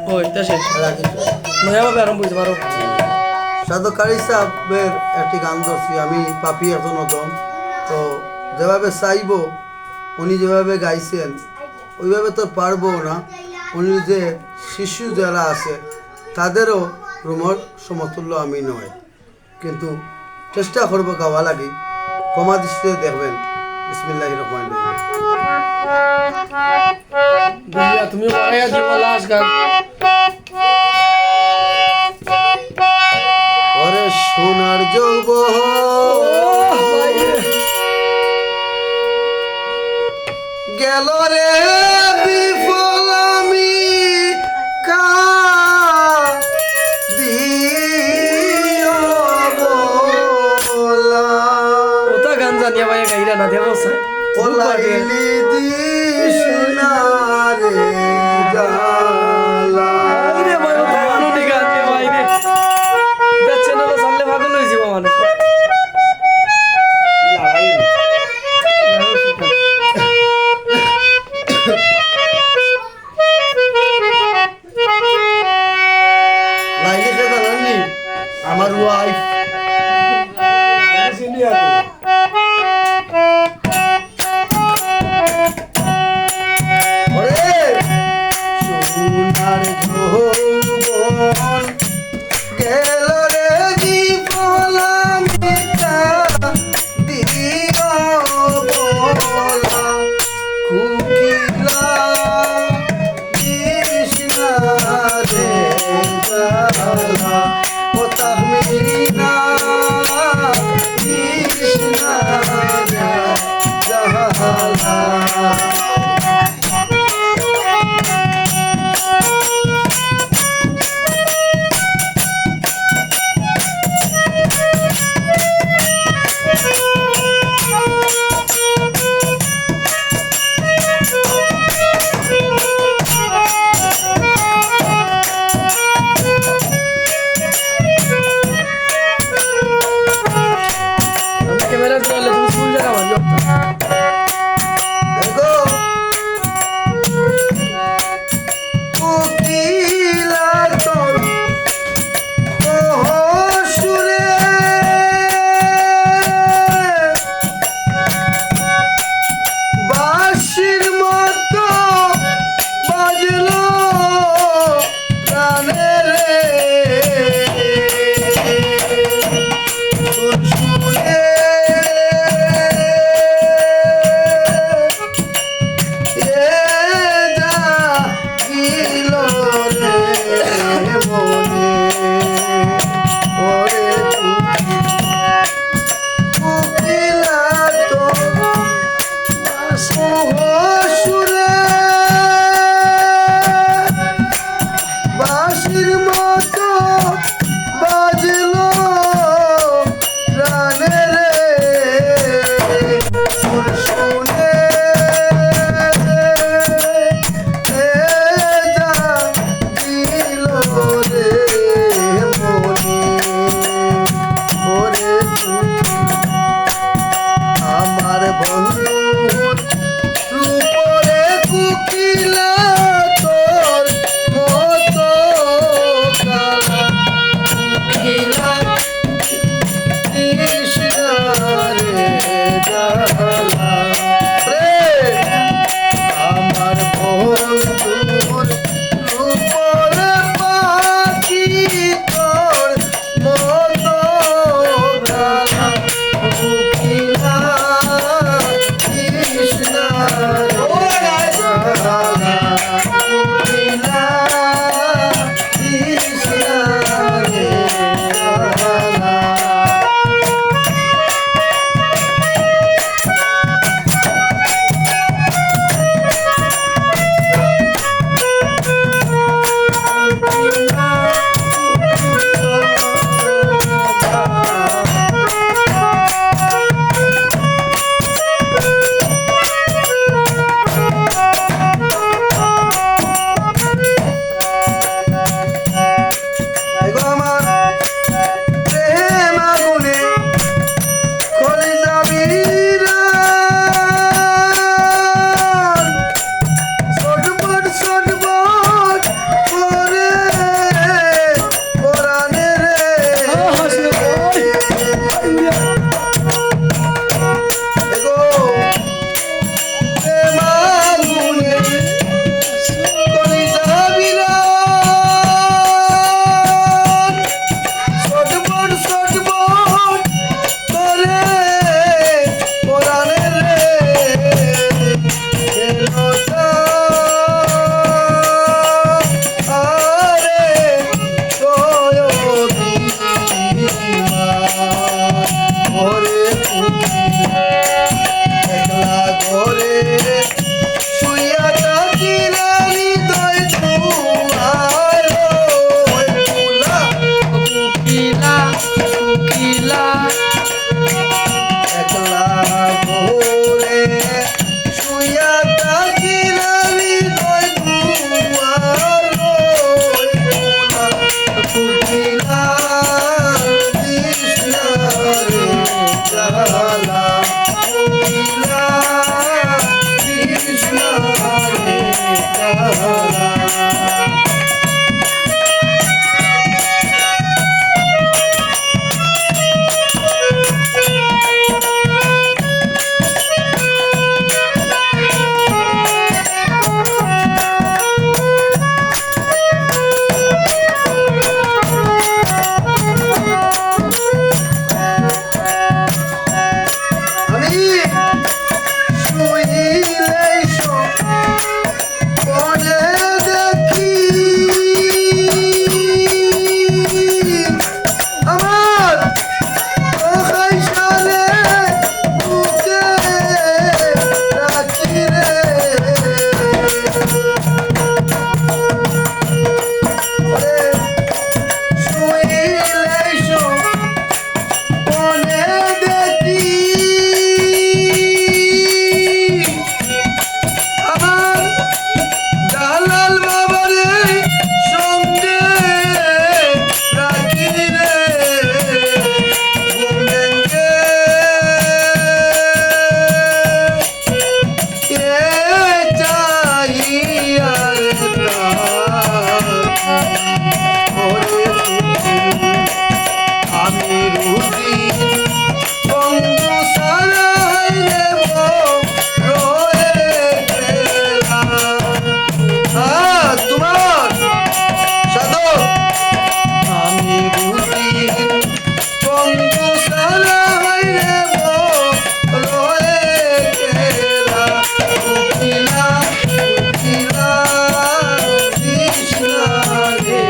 ওই তা শেষ নয়াভাবে আরম্ভ হইতে পারো সাধু কারি সাহেবের একটি গান ধরছি আমি পাপি এত নতুন তো যেভাবে চাইব উনি যেভাবে গাইছেন ওইভাবে তো পারবো না উনি যে শিশু যারা আছে তাদেরও রুমর সমতুল্য আমি নয় কিন্তু চেষ্টা করবো গাওয়া লাগি ক্ষমা দৃষ্টিতে দেখবেন বিসমিল্লাহির রহমানির রহিম বুঝিয়া তুমি বাড়াইয়া দিও লাস্ট গান ওরে সোনার যৌবন গেল রে বিফল আমি কাঁদিও বলা ওটা গান জানিয়া ভাই গাইরা না দেবো স্যার ওলাইলি দিস না রে জালা আরে ভাই ওটা গানুনি গান দিয়ে ভাই রে দেখছে না তো সামনে পাগল হয়ে যাবো মানুষ লাইলি কে জানানি আমার ওয়াইফ ওরে সোনার যৌবন গেল রে জীবন আমি কাঁদিও বলা কুকিলা কৃষ্ণা রে জালা ও তাহমিনা কৃষ্ণা রে জালা ক্যামেরা ধরলে তুমি স্কুল জায়গা ভালো দেখো কোকিলা তোর সুরে বাঁশির মতো বাজলো প্রাণে রে তোর সুরে এ যা গিল ওরে রুচি আমি রুচি বন্ধু সারাই দেব রয়ে গেলা তোমার সাধক আমি রুচি বন্ধু সারাই দেব রয়ে গেলা উঠিলা উঠিলা কৃষ্ণ রে